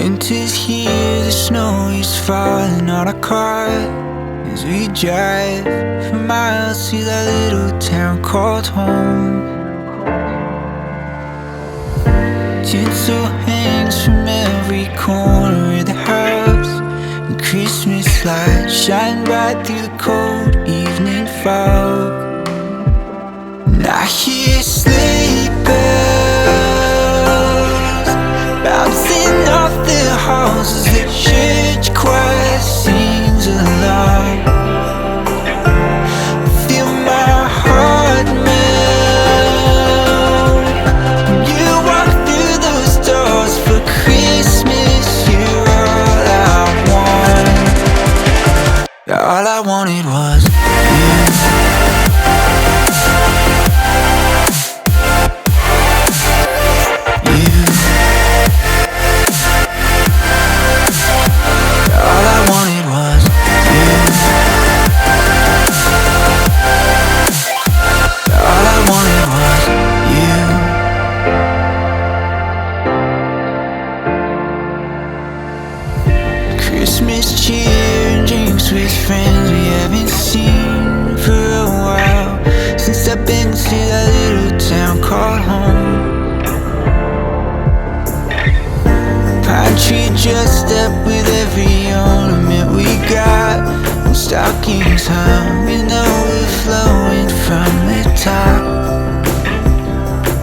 Winter's here, the snow is falling on our car as we drive for miles to that little town called home. Tinsel hangs from every corner of the house, and Christmas lights shine bright through the cold evening fog. And I hear sleigh bells bouncing off the halls as the church choir sings along. I feel my heart melt when you walk through those doors for Christmas. You're all I want. All I wanted was you. Christmas cheer and drinks with friends we haven't seen for a while, since I've been to that little town called home. Pine tree dressed up with every ornament we got, and stockings hung and overflowing from the top.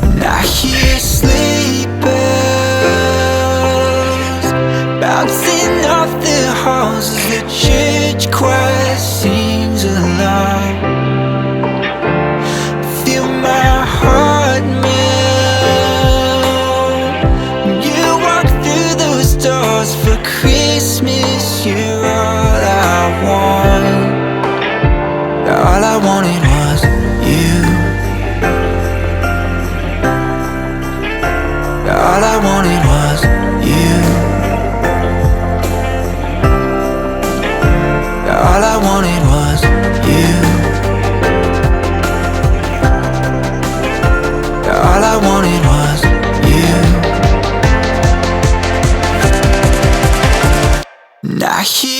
And I hear sleigh bells bouncing off the halls as the church choir sings along. Feel my heart melt when you walk through those doors for Christmas. You're all I want. All I wanted was you. All I wanted was you. All I wanted was you. All I wanted was you. And I hear